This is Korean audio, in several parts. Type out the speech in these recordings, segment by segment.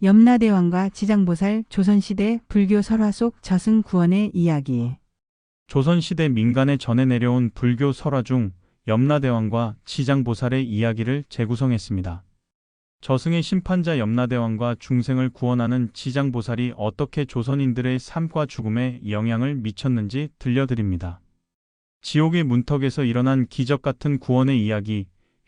염라대왕과 지장보살 조선시대 불교 설화 속 저승 구원의 이야기. 조선시대 민간에 전해 내려온 불교 설화 중 염라대왕과 지장보살의 이야기를 재구성했습니다. 저승의 심판자 염라대왕과 중생을 구원하는 지장보살이 어떻게 조선인들의 삶과 죽음에 영향을 미쳤는지 들려드립니다. 지옥의 문턱에서 일어난 기적 같은 구원의 이야기,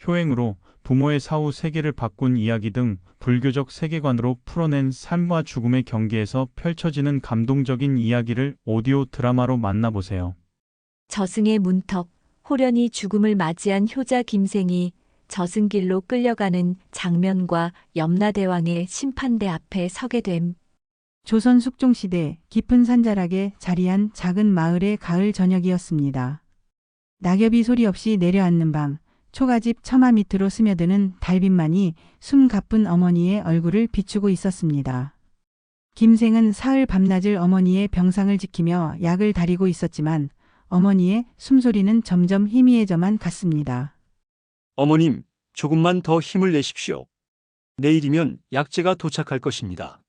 효행으로 부모의 사후 세계를 바꾼 이야기 등 불교적 세계관으로 풀어낸 삶과 죽음의 경계에서 펼쳐지는 감동적인 이야기를 오디오 드라마로 만나보세요. 저승의 문턱, 호련히 죽음을 맞이한 효자 김생이 저승길로 끌려가는 장면과 염라대왕의 심판대 앞에 서게 됨. 조선 숙종시대 깊은 산자락에 자리한 작은 마을의 가을 저녁이었습니다. 낙엽이 소리 없이 내려앉는 밤, 초가집 처마 밑으로 스며드는 달빛만이 숨 가쁜 어머니의 얼굴을 비추고 있었습니다. 김생은 사흘 밤낮을 어머니의 병상을 지키며 약을 다리고 있었지만 어머니의 숨소리는 점점 희미해져만 갔습니다. 어머님, 조금만 더 힘을 내십시오. 내일이면 약재가 도착할 것입니다.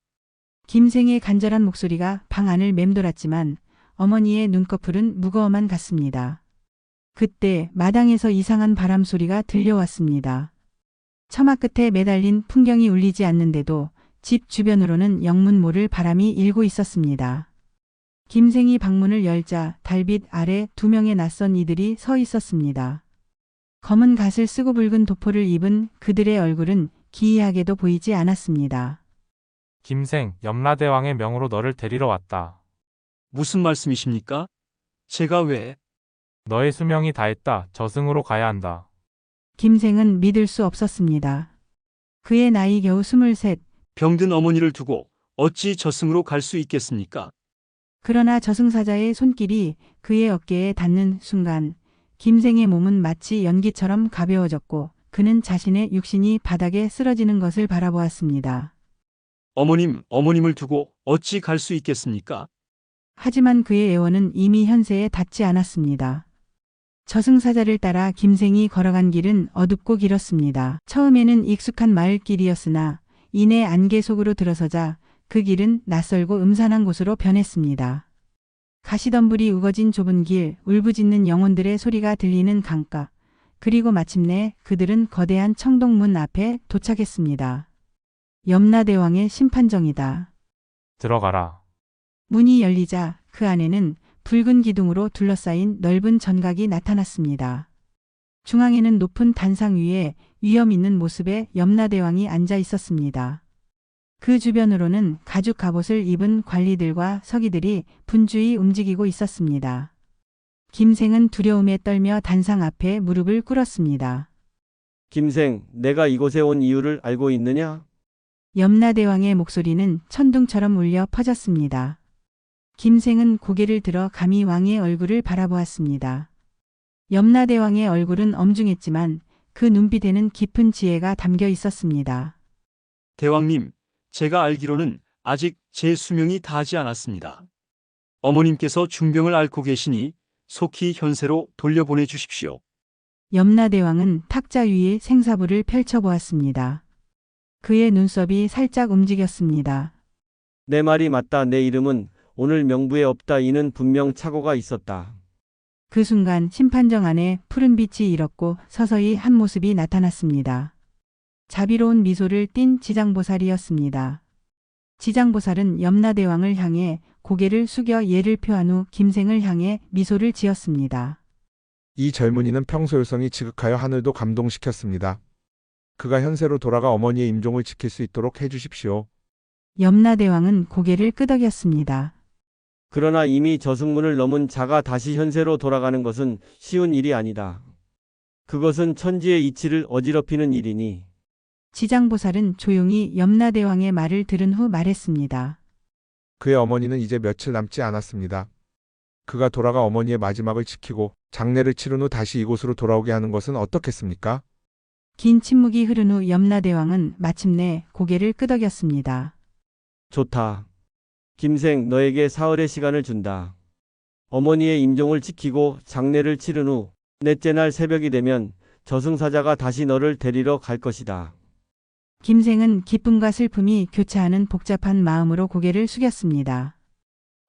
김생의 간절한 목소리가 방 안을 맴돌았지만 어머니의 눈꺼풀은 무거워만 갔습니다. 그때 마당에서 이상한 바람 소리가 들려왔습니다. 처마 끝에 매달린 풍경이 울리지 않는데도 집 주변으로는 영문 모를 바람이 일고 있었습니다. 김생이 방문을 열자 달빛 아래 두 명의 낯선 이들이 서 있었습니다. 검은 갓을 쓰고 붉은 도포를 입은 그들의 얼굴은 기이하게도 보이지 않았습니다. 김생, 염라대왕의 명으로 너를 데리러 왔다. 무슨 말씀이십니까? 제가 왜? 너의 수명이 다했다. 저승으로 가야 한다. 김생은 믿을 수 없었습니다. 그의 나이 겨우 23. 병든 어머니를 두고 어찌 저승으로 갈 수 있겠습니까? 그러나 저승사자의 손길이 그의 어깨에 닿는 순간 김생의 몸은 마치 연기처럼 가벼워졌고 그는 자신의 육신이 바닥에 쓰러지는 것을 바라보았습니다. 어머님을 두고 어찌 갈 수 있겠습니까? 하지만 그의 애원은 이미 현세에 닿지 않았습니다. 저승사자를 따라 김생이 걸어간 길은 어둡고 길었습니다. 처음에는 익숙한 마을길이었으나 이내 안개 속으로 들어서자 그 길은 낯설고 음산한 곳으로 변했습니다. 가시덤불이 우거진 좁은 길, 울부짖는 영혼들의 소리가 들리는 강가, 그리고 마침내 그들은 거대한 청동문 앞에 도착했습니다. 염라대왕의 심판정이다. 들어가라. 문이 열리자 그 안에는 붉은 기둥으로 둘러싸인 넓은 전각이 나타났습니다. 중앙에는 높은 단상 위에 위엄 있는 모습의 염라대왕이 앉아 있었습니다. 그 주변으로는 가죽 갑옷을 입은 관리들과 서기들이 분주히 움직이고 있었습니다. 김생은 두려움에 떨며 단상 앞에 무릎을 꿇었습니다. 김생, 내가 이곳에 온 이유를 알고 있느냐? 염라대왕의 목소리는 천둥처럼 울려 퍼졌습니다. 김생은 고개를 들어 감히 왕의 얼굴을 바라보았습니다. 염라대왕의 얼굴은 엄중했지만 그 눈빛에는 깊은 지혜가 담겨 있었습니다. 대왕님, 제가 알기로는 아직 제 수명이 다하지 않았습니다. 어머님께서 중병을 앓고 계시니 속히 현세로 돌려보내 주십시오. 염라대왕은 탁자 위에 생사부를 펼쳐보았습니다. 그의 눈썹이 살짝 움직였습니다. 내 말이 맞다. 내 이름은 오늘 명부에 없다. 이는 분명 착오가 있었다. 그 순간 심판정 안에 푸른 빛이 일었고 서서히 한 모습이 나타났습니다. 자비로운 미소를 띤 지장보살이었습니다. 지장보살은 염라대왕을 향해 고개를 숙여 예를 표한 후 김생을 향해 미소를 지었습니다. 이 젊은이는 평소 요성이 지극하여 하늘도 감동시켰습니다. 그가 현세로 돌아가 어머니의 임종을 지킬 수 있도록 해주십시오. 염라대왕은 고개를 끄덕였습니다. 그러나 이미 저승문을 넘은 자가 다시 현세로 돌아가는 것은 쉬운 일이 아니다. 그것은 천지의 이치를 어지럽히는 일이니. 지장보살은 조용히 염라대왕의 말을 들은 후 말했습니다. 그의 어머니는 이제 며칠 남지 않았습니다. 그가 돌아가 어머니의 마지막을 지키고 장례를 치른 후 다시 이곳으로 돌아오게 하는 것은 어떻겠습니까? 긴 침묵이 흐른 후 염라대왕은 마침내 고개를 끄덕였습니다. 좋다. 김생, 너에게 사흘의 시간을 준다. 어머니의 임종을 지키고 장례를 치른 후 넷째 날 새벽이 되면 저승사자가 다시 너를 데리러 갈 것이다. 김생은 기쁨과 슬픔이 교차하는 복잡한 마음으로 고개를 숙였습니다.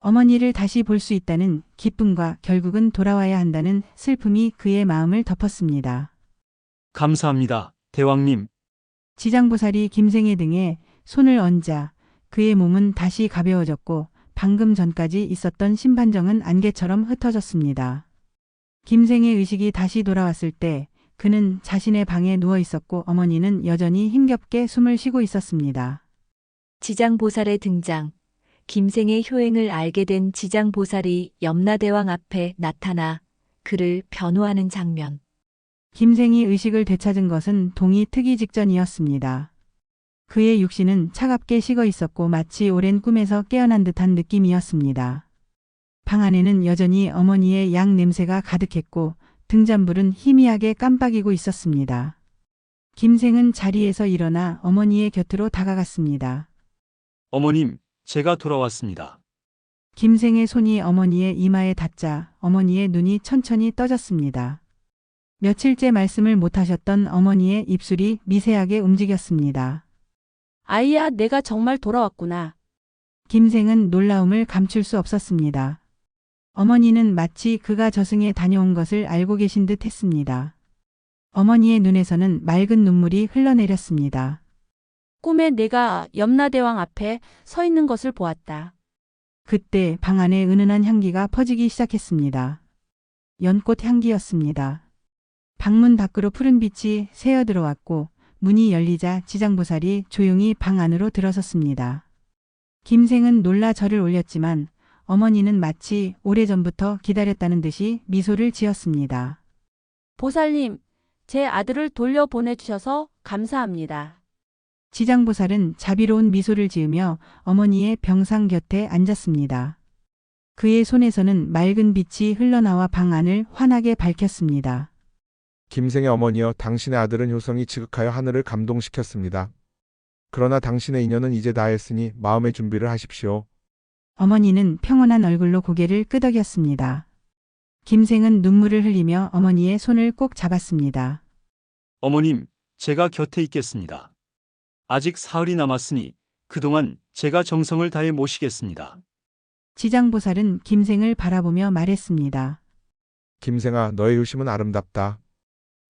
어머니를 다시 볼 수 있다는 기쁨과 결국은 돌아와야 한다는 슬픔이 그의 마음을 덮었습니다. 감사합니다, 대왕님. 지장보살이 김생의 등에 손을 얹자 그의 몸은 다시 가벼워졌고 방금 전까지 있었던 심판정은 안개처럼 흩어졌습니다. 김생의 의식이 다시 돌아왔을 때 그는 자신의 방에 누워 있었고 어머니는 여전히 힘겹게 숨을 쉬고 있었습니다. 지장보살의 등장. 김생의 효행을 알게 된 지장보살이 염라대왕 앞에 나타나 그를 변호하는 장면. 김생이 의식을 되찾은 것은 동이 트기 직전이었습니다. 그의 육신은 차갑게 식어 있었고 마치 오랜 꿈에서 깨어난 듯한 느낌이었습니다. 방 안에는 여전히 어머니의 양 냄새가 가득했고 등잔불은 희미하게 깜빡이고 있었습니다. 김생은 자리에서 일어나 어머니의 곁으로 다가갔습니다. 어머님, 제가 돌아왔습니다. 김생의 손이 어머니의 이마에 닿자 어머니의 눈이 천천히 떠졌습니다. 며칠째 말씀을 못하셨던 어머니의 입술이 미세하게 움직였습니다. 아이야, 내가 정말 돌아왔구나. 김생은 놀라움을 감출 수 없었습니다. 어머니는 마치 그가 저승에 다녀온 것을 알고 계신 듯 했습니다. 어머니의 눈에서는 맑은 눈물이 흘러내렸습니다. 꿈에 내가 염라대왕 앞에 서 있는 것을 보았다. 그때 방 안에 은은한 향기가 퍼지기 시작했습니다. 연꽃 향기였습니다. 방문 밖으로 푸른 빛이 새어 들어왔고 문이 열리자 지장보살이 조용히 방 안으로 들어섰습니다. 김생은 놀라 절을 올렸지만 어머니는 마치 오래전부터 기다렸다는 듯이 미소를 지었습니다. 보살님, 제 아들을 돌려보내주셔서 감사합니다. 지장보살은 자비로운 미소를 지으며 어머니의 병상 곁에 앉았습니다. 그의 손에서는 맑은 빛이 흘러나와 방 안을 환하게 밝혔습니다. 김생의 어머니여, 당신의 아들은 효성이 지극하여 하늘을 감동시켰습니다. 그러나 당신의 인연은 이제 다했으니 마음의 준비를 하십시오. 어머니는 평온한 얼굴로 고개를 끄덕였습니다. 김생은 눈물을 흘리며 어머니의 손을 꼭 잡았습니다. 어머님, 제가 곁에 있겠습니다. 아직 사흘이 남았으니 그동안 제가 정성을 다해 모시겠습니다. 지장보살은 김생을 바라보며 말했습니다. 김생아, 너의 효심은 아름답다.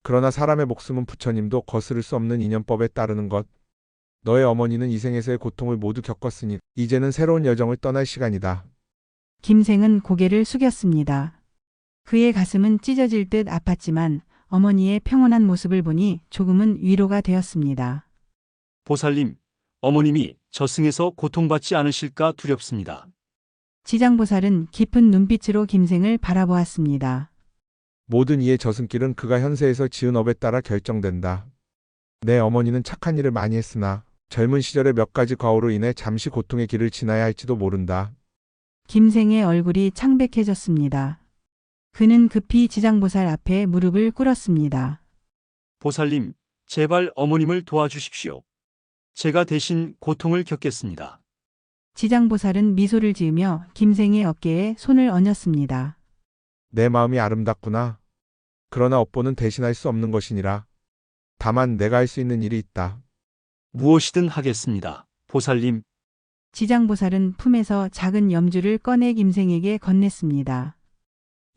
그러나 사람의 목숨은 부처님도 거스를 수 없는 인연법에 따르는 것. 너의 어머니는 이 생에서의 고통을 모두 겪었으니 이제는 새로운 여정을 떠날 시간이다. 김생은 고개를 숙였습니다. 그의 가슴은 찢어질 듯 아팠지만 어머니의 평온한 모습을 보니 조금은 위로가 되었습니다. 보살님, 어머님이 저승에서 고통받지 않으실까 두렵습니다. 지장보살은 깊은 눈빛으로 김생을 바라보았습니다. 모든 이의 저승길은 그가 현세에서 지은 업에 따라 결정된다. 내 어머니는 착한 일을 많이 했으나 젊은 시절의 몇 가지 과오로 인해 잠시 고통의 길을 지나야 할지도 모른다. 김생의 얼굴이 창백해졌습니다. 그는 급히 지장보살 앞에 무릎을 꿇었습니다. 보살님, 제발 어머님을 도와주십시오. 제가 대신 고통을 겪겠습니다. 지장보살은 미소를 지으며 김생의 어깨에 손을 얹었습니다. 내 마음이 아름답구나. 그러나 업보는 대신할 수 없는 것이니라. 다만 내가 할 수 있는 일이 있다. 무엇이든 하겠습니다, 보살님. 지장보살은 품에서 작은 염주를 꺼내 김생에게 건넸습니다.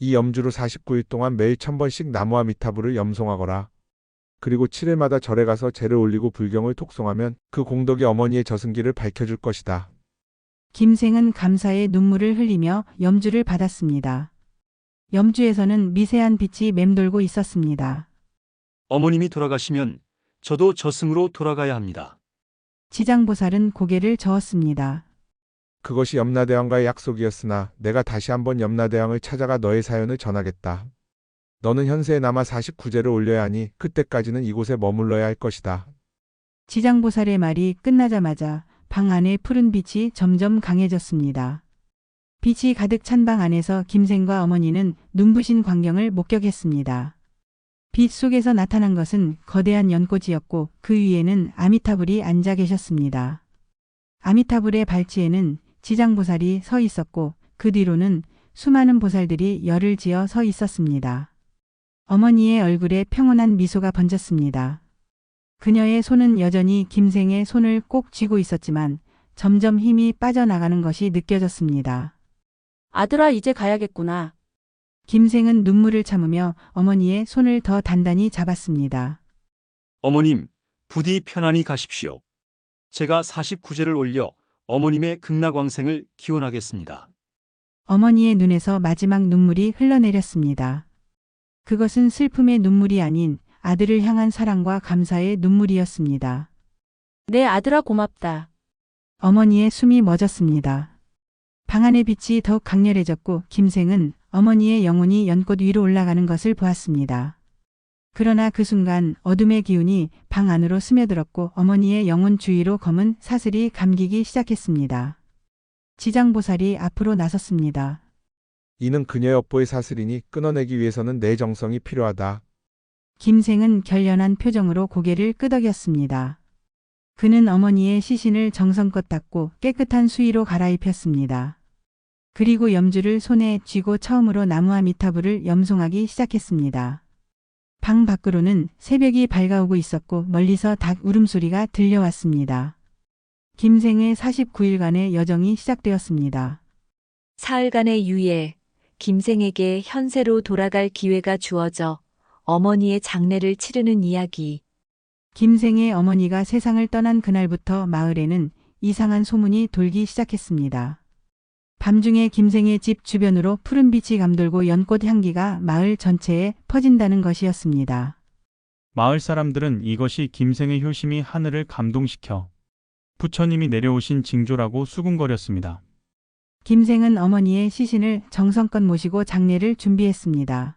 이 염주로 49일 동안 매일 1000번씩 나무와 미타불을 염송하거라. 그리고 7일마다 절에 가서 제를 올리고 불경을 독송하면 그 공덕이 어머니의 저승길을 밝혀줄 것이다. 김생은 감사의 눈물을 흘리며 염주를 받았습니다. 염주에서는 미세한 빛이 맴돌고 있었습니다. 어머님이 돌아가시면 저도 저승으로 돌아가야 합니다. 지장보살은 고개를 저었습니다. 그것이 염라대왕과의 약속이었으나 내가 다시 한번 염라대왕을 찾아가 너의 사연을 전하겠다. 너는 현세에 남아 49제를 올려야 하니 그때까지는 이곳에 머물러야 할 것이다. 지장보살의 말이 끝나자마자 방 안의 푸른 빛이 점점 강해졌습니다. 빛이 가득 찬 방 안에서 김생과 어머니는 눈부신 광경을 목격했습니다. 빛 속에서 나타난 것은 거대한 연꽃이었고 그 위에는 아미타불이 앉아 계셨습니다. 아미타불의 발치에는 지장보살이 서 있었고 그 뒤로는 수많은 보살들이 열을 지어 서 있었습니다. 어머니의 얼굴에 평온한 미소가 번졌습니다. 그녀의 손은 여전히 김생의 손을 꼭 쥐고 있었지만 점점 힘이 빠져나가는 것이 느껴졌습니다. 아들아, 이제 가야겠구나. 김생은 눈물을 참으며 어머니의 손을 더 단단히 잡았습니다. 어머님, 부디 편안히 가십시오. 제가 49제를 올려 어머님의 극락왕생을 기원하겠습니다. 어머니의 눈에서 마지막 눈물이 흘러내렸습니다. 그것은 슬픔의 눈물이 아닌 아들을 향한 사랑과 감사의 눈물이었습니다. 내 아들아, 고맙다. 어머니의 숨이 멎었습니다. 방 안의 빛이 더욱 강렬해졌고 김생은 어머니의 영혼이 연꽃 위로 올라가는 것을 보았습니다. 그러나 그 순간 어둠의 기운이 방 안으로 스며들었고 어머니의 영혼 주위로 검은 사슬이 감기기 시작했습니다. 지장보살이 앞으로 나섰습니다. 이는 그녀의 업보의 사슬이니 끊어내기 위해서는 내 정성이 필요하다. 김생은 결연한 표정으로 고개를 끄덕였습니다. 그는 어머니의 시신을 정성껏 닦고 깨끗한 수의로 갈아입혔습니다. 그리고 염주를 손에 쥐고 처음으로 나무와 미타불을 염송하기 시작했습니다. 방 밖으로는 새벽이 밝아오고 있었고 멀리서 닭 울음소리가 들려왔습니다. 김생의 49일간의 여정이 시작되었습니다. 사흘간의 유예, 김생에게 현세로 돌아갈 기회가 주어져 어머니의 장례를 치르는 이야기. 김생의 어머니가 세상을 떠난 그날부터 마을에는 이상한 소문이 돌기 시작했습니다. 밤중에 김생의 집 주변으로 푸른빛이 감돌고 연꽃 향기가 마을 전체에 퍼진다는 것이었습니다. 마을 사람들은 이것이 김생의 효심이 하늘을 감동시켜 부처님이 내려오신 징조라고 수군거렸습니다. 김생은 어머니의 시신을 정성껏 모시고 장례를 준비했습니다.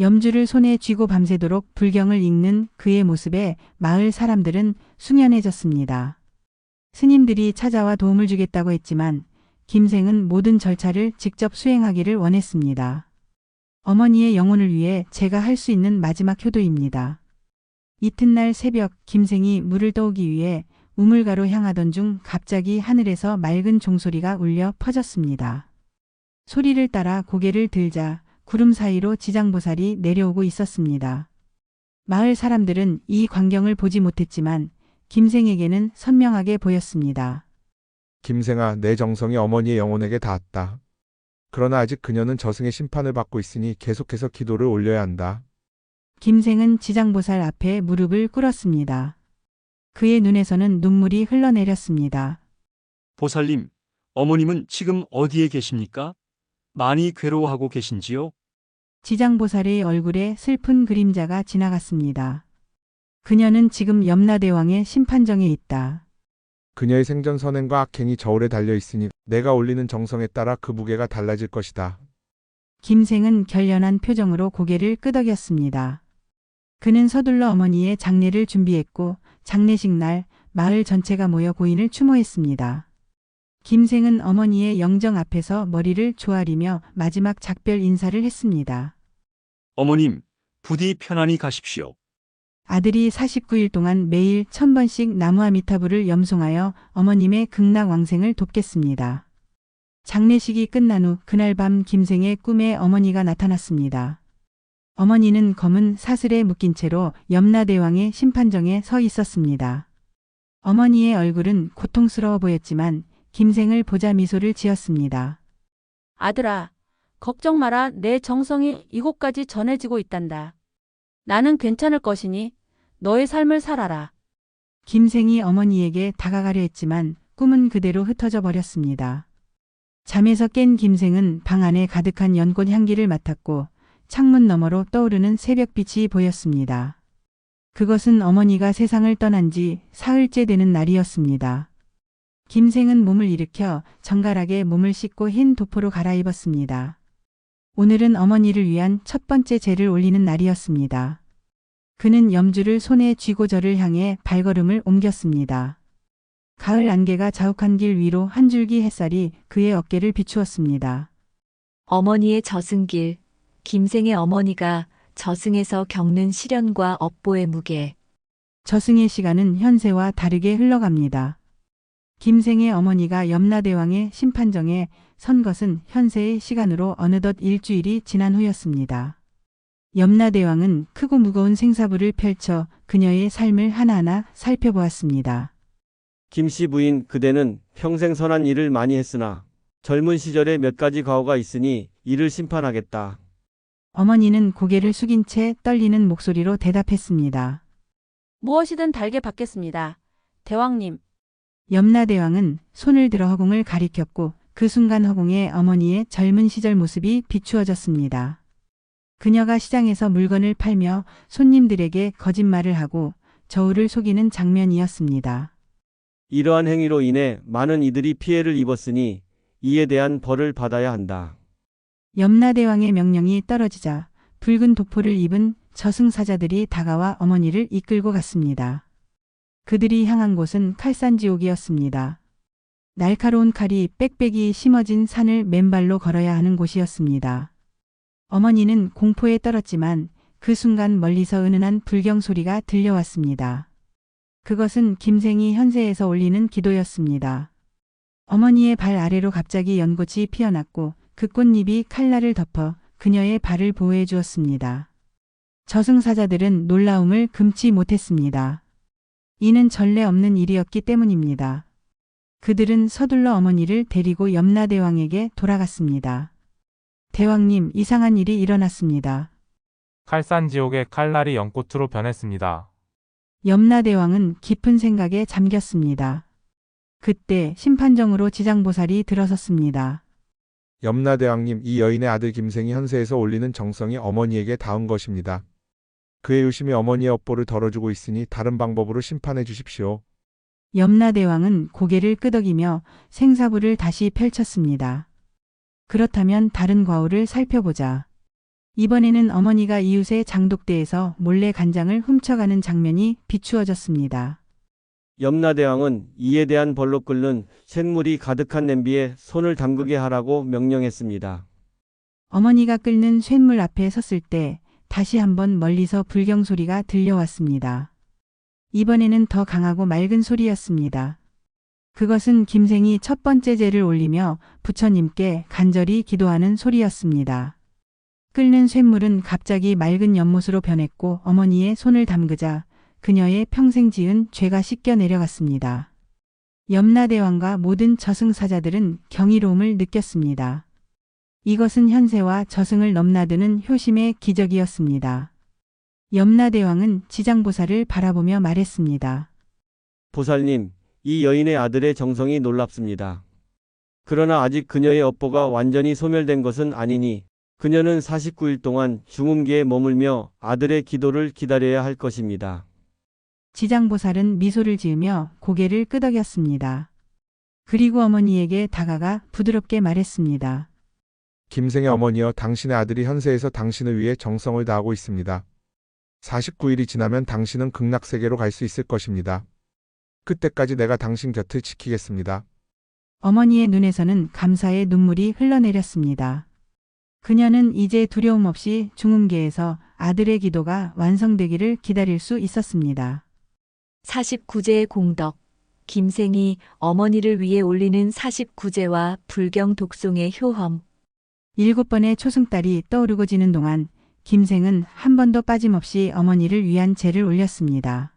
염주를 손에 쥐고 밤새도록 불경을 읽는 그의 모습에 마을 사람들은 숙연해졌습니다. 스님들이 찾아와 도움을 주겠다고 했지만 김생은 모든 절차를 직접 수행하기를 원했습니다. 어머니의 영혼을 위해 제가 할 수 있는 마지막 효도입니다. 이튿날 새벽 김생이 물을 떠오기 위해 우물가로 향하던 중 갑자기 하늘에서 맑은 종소리가 울려 퍼졌습니다. 소리를 따라 고개를 들자 구름 사이로 지장보살이 내려오고 있었습니다. 마을 사람들은 이 광경을 보지 못했지만 김생에게는 선명하게 보였습니다. 김생아, 내 정성이 어머니의 영혼에게 닿았다. 그러나 아직 그녀는 저승의 심판을 받고 있으니 계속해서 기도를 올려야 한다. 김생은 지장보살 앞에 무릎을 꿇었습니다. 그의 눈에서는 눈물이 흘러내렸습니다. 보살님, 어머님은 지금 어디에 계십니까? 많이 괴로워하고 계신지요? 지장보살의 얼굴에 슬픈 그림자가 지나갔습니다. 그녀는 지금 염라대왕의 심판정에 있다. 그녀의 생전 선행과 악행이 저울에 달려 있으니 내가 올리는 정성에 따라 그 무게가 달라질 것이다. 김생은 결연한 표정으로 고개를 끄덕였습니다. 그는 서둘러 어머니의 장례를 준비했고 장례식 날 마을 전체가 모여 고인을 추모했습니다. 김생은 어머니의 영정 앞에서 머리를 조아리며 마지막 작별 인사를 했습니다. 어머님, 부디 편안히 가십시오. 아들이 49일 동안 매일 1000번씩 나무와 미타불을 염송하여 어머님의 극락왕생을 돕겠습니다. 장례식이 끝난 후 그날 밤 김생의 꿈에 어머니가 나타났습니다. 어머니는 검은 사슬에 묶인 채로 염라대왕의 심판정에 서 있었습니다. 어머니의 얼굴은 고통스러워 보였지만 김생을 보자 미소를 지었습니다. 아들아, 걱정 마라. 내 정성이 이곳까지 전해지고 있단다. 나는 괜찮을 것이니 너의 삶을 살아라. 김생이 어머니에게 다가가려 했지만 꿈은 그대로 흩어져 버렸습니다. 잠에서 깬 김생은 방 안에 가득한 연꽃 향기를 맡았고 창문 너머로 떠오르는 새벽빛이 보였습니다. 그것은 어머니가 세상을 떠난 지 사흘째 되는 날이었습니다. 김생은 몸을 일으켜 정갈하게 몸을 씻고 흰 도포로 갈아입었습니다. 오늘은 어머니를 위한 첫 번째 제를 올리는 날이었습니다. 그는 염주를 손에 쥐고 절을 향해 발걸음을 옮겼습니다. 가을 안개가 자욱한 길 위로 한 줄기 햇살이 그의 어깨를 비추었습니다. 어머니의 저승길, 김생의 어머니가 저승에서 겪는 시련과 업보의 무게. 저승의 시간은 현세와 다르게 흘러갑니다. 김생의 어머니가 염라대왕의 심판정에 선 것은 현세의 시간으로 어느덧 일주일이 지난 후였습니다. 염라대왕은 크고 무거운 생사부를 펼쳐 그녀의 삶을 하나하나 살펴보았습니다. 김씨 부인, 그대는 평생 선한 일을 많이 했으나 젊은 시절에 몇 가지 과오가 있으니 이를 심판하겠다. 어머니는 고개를 숙인 채 떨리는 목소리로 대답했습니다. 무엇이든 달게 받겠습니다. 대왕님, 염라대왕은 손을 들어 허공을 가리켰고 그 순간 허공에 어머니의 젊은 시절 모습이 비추어졌습니다. 그녀가 시장에서 물건을 팔며 손님들에게 거짓말을 하고 저울을 속이는 장면이었습니다. 이러한 행위로 인해 많은 이들이 피해를 입었으니 이에 대한 벌을 받아야 한다. 염라대왕의 명령이 떨어지자 붉은 도포를 입은 저승사자들이 다가와 어머니를 이끌고 갔습니다. 그들이 향한 곳은 칼산지옥이었습니다. 날카로운 칼이 빽빽이 심어진 산을 맨발로 걸어야 하는 곳이었습니다. 어머니는 공포에 떨었지만 그 순간 멀리서 은은한 불경 소리가 들려왔습니다. 그것은 김생이 현세에서 올리는 기도였습니다. 어머니의 발 아래로 갑자기 연꽃이 피어났고 그 꽃잎이 칼날을 덮어 그녀의 발을 보호해 주었습니다. 저승사자들은 놀라움을 금치 못했습니다. 이는 전례 없는 일이었기 때문입니다. 그들은 서둘러 어머니를 데리고 염라대왕에게 돌아갔습니다. 대왕님, 이상한 일이 일어났습니다. 칼산지옥의 칼날이 연꽃으로 변했습니다. 염라대왕은 깊은 생각에 잠겼습니다. 그때 심판정으로 지장보살이 들어섰습니다. 염라대왕님, 이 여인의 아들 김생이 현세에서 올리는 정성이 어머니에게 닿은 것입니다. 그의 유심히 어머니의 업보를 덜어주고 있으니 다른 방법으로 심판해 주십시오. 염라대왕은 고개를 끄덕이며 생사부를 다시 펼쳤습니다. 그렇다면 다른 과오를 살펴보자. 이번에는 어머니가 이웃의 장독대에서 몰래 간장을 훔쳐가는 장면이 비추어졌습니다. 염라대왕은 이에 대한 벌로 끓는 쇳물이 가득한 냄비에 손을 담그게 하라고 명령했습니다. 어머니가 끓는 쇳물 앞에 섰을 때 다시 한번 멀리서 불경 소리가 들려왔습니다. 이번에는 더 강하고 맑은 소리였습니다. 그것은 김생이 첫 번째 제를 올리며 부처님께 간절히 기도하는 소리였습니다. 끓는 쇳물은 갑자기 맑은 연못으로 변했고 어머니의 손을 담그자 그녀의 평생 지은 죄가 씻겨 내려갔습니다. 염라대왕과 모든 저승사자들은 경이로움을 느꼈습니다. 이것은 현세와 저승을 넘나드는 효심의 기적이었습니다. 염라대왕은 지장보살을 바라보며 말했습니다. 보살님, 이 여인의 아들의 정성이 놀랍습니다. 그러나 아직 그녀의 업보가 완전히 소멸된 것은 아니니 그녀는 49일 동안 중음계에 머물며 아들의 기도를 기다려야 할 것입니다. 지장보살은 미소를 지으며 고개를 끄덕였습니다. 그리고 어머니에게 다가가 부드럽게 말했습니다. 김생의 어머니여, 당신의 아들이 현세에서 당신을 위해 정성을 다하고 있습니다. 49일이 지나면 당신은 극락세계로 갈 수 있을 것입니다. 그때까지 내가 당신 곁을 지키겠습니다. 어머니의 눈에서는 감사의 눈물이 흘러내렸습니다. 그녀는 이제 두려움 없이 중음계에서 아들의 기도가 완성되기를 기다릴 수 있었습니다. 49제의 공덕. 김생이 어머니를 위해 올리는 49제와 불경 독송의 효험. 7번의 초승달이 떠오르고 지는 동안 김생은 한 번도 빠짐없이 어머니를 위한 제를 올렸습니다.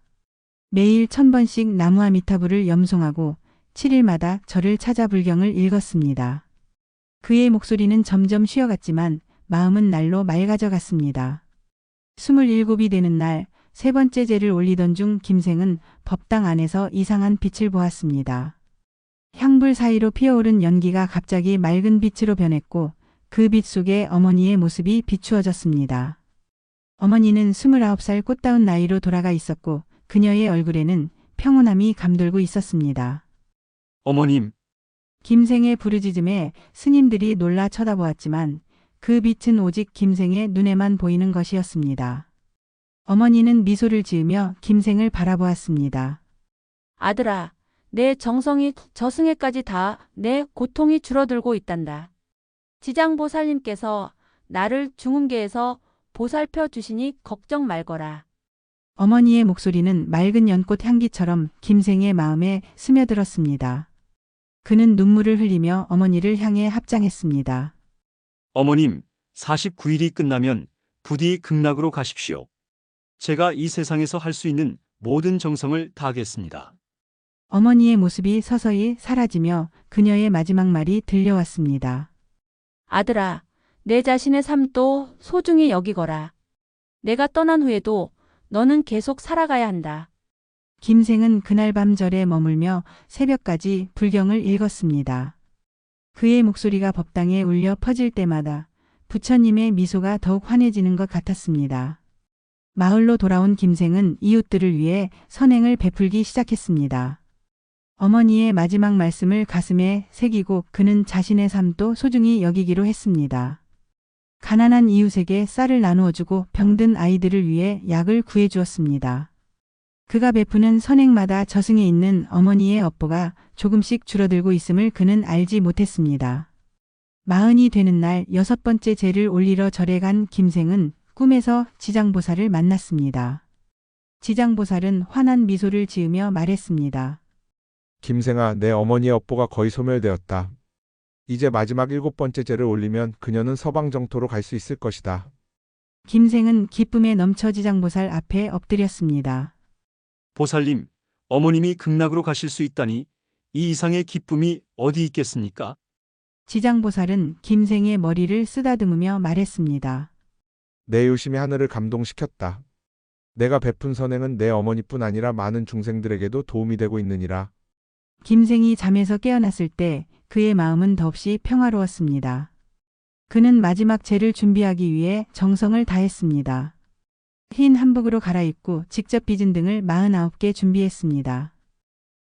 매일 1000번씩 나무와 미타불을 염송하고 7일마다 절을 찾아 불경을 읽었습니다. 그의 목소리는 점점 쉬어갔지만 마음은 날로 맑아져 갔습니다. 27이 되는 날 세 번째 제를 올리던 중 김생은 법당 안에서 이상한 빛을 보았습니다. 향불 사이로 피어오른 연기가 갑자기 맑은 빛으로 변했고 그 빛 속에 어머니의 모습이 비추어졌습니다. 어머니는 29살 꽃다운 나이로 돌아가 있었고 그녀의 얼굴에는 평온함이 감돌고 있었습니다. 어머님, 김생의 부르짖음에 스님들이 놀라 쳐다보았지만 그 빛은 오직 김생의 눈에만 보이는 것이었습니다. 어머니는 미소를 지으며 김생을 바라보았습니다. 아들아, 내 정성이 저승에까지 다 내 고통이 줄어들고 있단다. 지장보살님께서 나를 중음계에서 보살펴 주시니 걱정 말거라. 어머니의 목소리는 맑은 연꽃 향기처럼 김생의 마음에 스며들었습니다. 그는 눈물을 흘리며 어머니를 향해 합장했습니다. 어머님, 49일이 끝나면 부디 극락으로 가십시오. 제가 이 세상에서 할 수 있는 모든 정성을 다하겠습니다. 어머니의 모습이 서서히 사라지며 그녀의 마지막 말이 들려왔습니다. 아들아, 내 자신의 삶도 소중히 여기거라. 내가 떠난 후에도 너는 계속 살아가야 한다. 김생은 그날 밤 절에 머물며 새벽까지 불경을 읽었습니다. 그의 목소리가 법당에 울려 퍼질 때마다 부처님의 미소가 더욱 환해지는 것 같았습니다. 마을로 돌아온 김생은 이웃들을 위해 선행을 베풀기 시작했습니다. 어머니의 마지막 말씀을 가슴에 새기고 그는 자신의 삶도 소중히 여기기로 했습니다. 가난한 이웃에게 쌀을 나누어주고 병든 아이들을 위해 약을 구해주었습니다. 그가 베푸는 선행마다 저승에 있는 어머니의 업보가 조금씩 줄어들고 있음을 그는 알지 못했습니다. 40이 되는 날 6번째 제를 올리러 절에 간 김생은 꿈에서 지장보살을 만났습니다. 지장보살은 환한 미소를 지으며 말했습니다. 김생아, 내 어머니의 업보가 거의 소멸되었다. 이제 마지막 7번째 제를 올리면 그녀는 서방 정토로 갈 수 있을 것이다. 김생은 기쁨에 넘쳐 지장보살 앞에 엎드렸습니다. 보살님, 어머님이 극락으로 가실 수 있다니 이 이상의 기쁨이 어디 있겠습니까? 지장보살은 김생의 머리를 쓰다듬으며 말했습니다. 내 이웃심이 하늘을 감동시켰다. 내가 베푼 선행은 내 어머니뿐 아니라 많은 중생들에게도 도움이 되고 있느니라. 김생이 잠에서 깨어났을 때 그의 마음은 더없이 평화로웠습니다. 그는 마지막 제를 준비하기 위해 정성을 다했습니다. 흰 한복으로 갈아입고 직접 빚은 등을 49개 준비했습니다.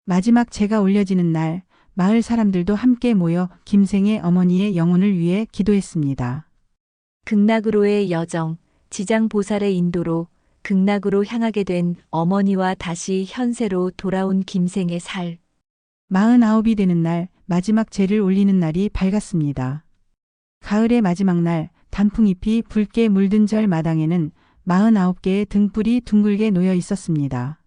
마지막 제가 올려지는 날 마을 사람들도 함께 모여 김생의 어머니의 영혼을 위해 기도했습니다. 극락으로의 여정, 지장보살의 인도로 극락으로 향하게 된 어머니와 다시 현세로 돌아온 김생의 살. 49이 되는 날 마지막 제를 올리는 날이 밝았습니다. 가을의 마지막 날 단풍잎이 붉게 물든 절 마당에는 49개의 등불이 둥글게 놓여 있었습니다.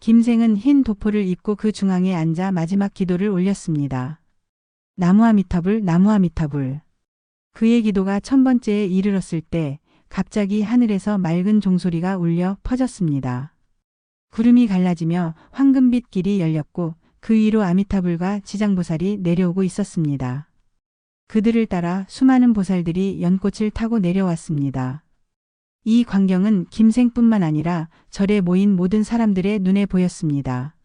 김생은 흰 도포를 입고 그 중앙에 앉아 마지막 기도를 올렸습니다. 나무아미타불 나무아미타불. 그의 기도가 1000번째에 이르렀을 때 갑자기 하늘에서 맑은 종소리가 울려 퍼졌습니다. 구름이 갈라지며 황금빛 길이 열렸고 그 위로 아미타불과 지장보살이 내려오고 있었습니다. 그들을 따라 수많은 보살들이 연꽃을 타고 내려왔습니다. 이 광경은 김생뿐만 아니라 절에 모인 모든 사람들의 눈에 보였습니다.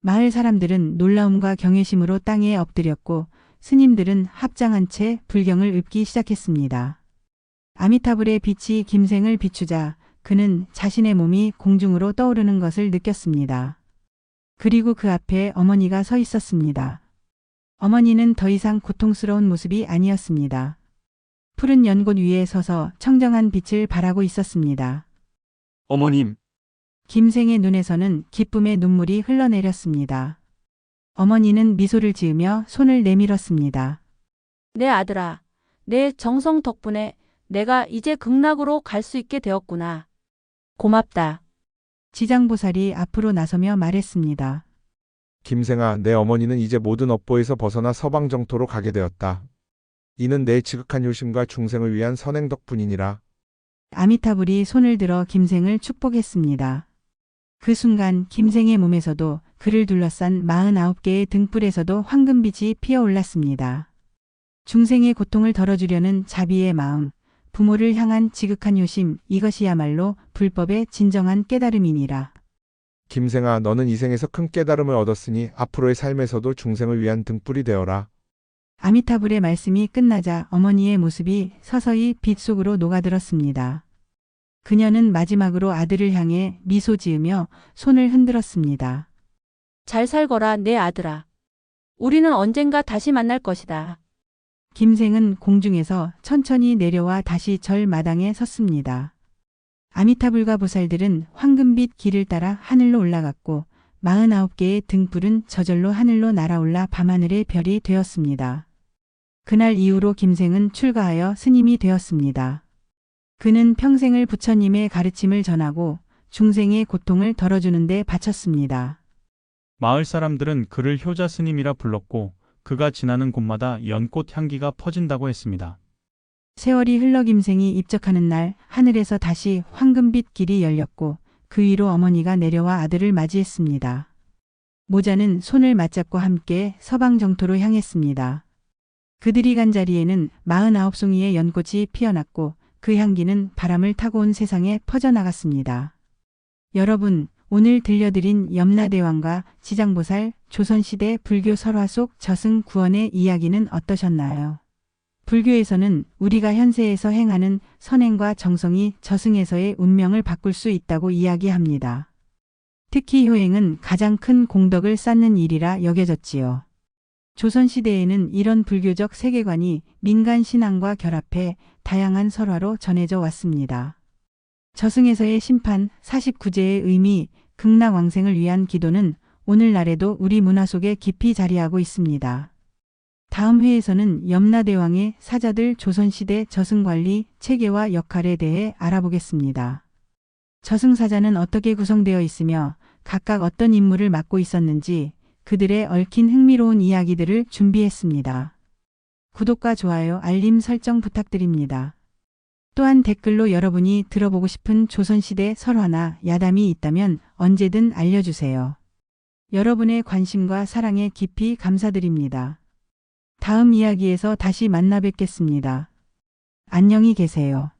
마을 사람들은 놀라움과 경외심으로 땅에 엎드렸고 스님들은 합장한 채 불경을 읊기 시작했습니다. 아미타불의 빛이 김생을 비추자 그는 자신의 몸이 공중으로 떠오르는 것을 느꼈습니다. 그리고 그 앞에 어머니가 서 있었습니다. 어머니는 더 이상 고통스러운 모습이 아니었습니다. 푸른 연꽃 위에 서서 청정한 빛을 발하고 있었습니다. 어머님, 김생의 눈에서는 기쁨의 눈물이 흘러내렸습니다. 어머니는 미소를 지으며 손을 내밀었습니다. 내 아들아, 내 정성 덕분에 내가 이제 극락으로 갈 수 있게 되었구나. 고맙다. 지장보살이 앞으로 나서며 말했습니다. 김생아, 내 어머니는 이제 모든 업보에서 벗어나 서방 정토로 가게 되었다. 이는 내 지극한 효심과 중생을 위한 선행 덕분이니라. 아미타불이 손을 들어 김생을 축복했습니다. 그 순간 김생의 몸에서도 그를 둘러싼 49개의 등불에서도 황금빛이 피어올랐습니다. 중생의 고통을 덜어주려는 자비의 마음, 부모를 향한 지극한 효심, 이것이야말로 불법의 진정한 깨달음이니라. 김생아, 너는 이 생에서 큰 깨달음을 얻었으니 앞으로의 삶에서도 중생을 위한 등불이 되어라. 아미타불의 말씀이 끝나자 어머니의 모습이 서서히 빛 속으로 녹아들었습니다. 그녀는 마지막으로 아들을 향해 미소 지으며 손을 흔들었습니다. 잘 살거라, 내 아들아. 우리는 언젠가 다시 만날 것이다. 김생은 공중에서 천천히 내려와 다시 절 마당에 섰습니다. 아미타불과 보살들은 황금빛 길을 따라 하늘로 올라갔고 49개의 등불은 저절로 하늘로 날아올라 밤하늘의 별이 되었습니다. 그날 이후로 김생은 출가하여 스님이 되었습니다. 그는 평생을 부처님의 가르침을 전하고 중생의 고통을 덜어주는 데 바쳤습니다. 마을 사람들은 그를 효자 스님이라 불렀고 그가 지나는 곳마다 연꽃 향기가 퍼진다고 했습니다. 세월이 흘러 김생이 입적하는 날 하늘에서 다시 황금빛 길이 열렸고 그 위로 어머니가 내려와 아들을 맞이했습니다. 모자는 손을 맞잡고 함께 서방 정토로 향했습니다. 그들이 간 자리에는 49송이의 연꽃이 피어났고 그 향기는 바람을 타고 온 세상에 퍼져나갔습니다. 여러분, 오늘 들려드린 염라대왕과 지장보살 조선시대 불교 설화 속 저승 구원의 이야기는 어떠셨나요? 불교에서는 우리가 현세에서 행하는 선행과 정성이 저승에서의 운명을 바꿀 수 있다고 이야기합니다. 특히 효행은 가장 큰 공덕을 쌓는 일이라 여겨졌지요. 조선시대에는 이런 불교적 세계관이 민간 신앙과 결합해 다양한 설화로 전해져 왔습니다. 저승에서의 심판 49제의 의미, 극락왕생을 위한 기도는 오늘날에도 우리 문화 속에 깊이 자리하고 있습니다. 다음 회에서는 염라대왕의 사자들 조선시대 저승관리 체계와 역할에 대해 알아보겠습니다. 저승사자는 어떻게 구성되어 있으며 각각 어떤 임무를 맡고 있었는지 그들의 얽힌 흥미로운 이야기들을 준비했습니다. 구독과 좋아요, 알림 설정 부탁드립니다. 또한 댓글로 여러분이 들어보고 싶은 조선시대 설화나 야담이 있다면 언제든 알려주세요. 여러분의 관심과 사랑에 깊이 감사드립니다. 다음 이야기에서 다시 만나 뵙겠습니다. 안녕히 계세요.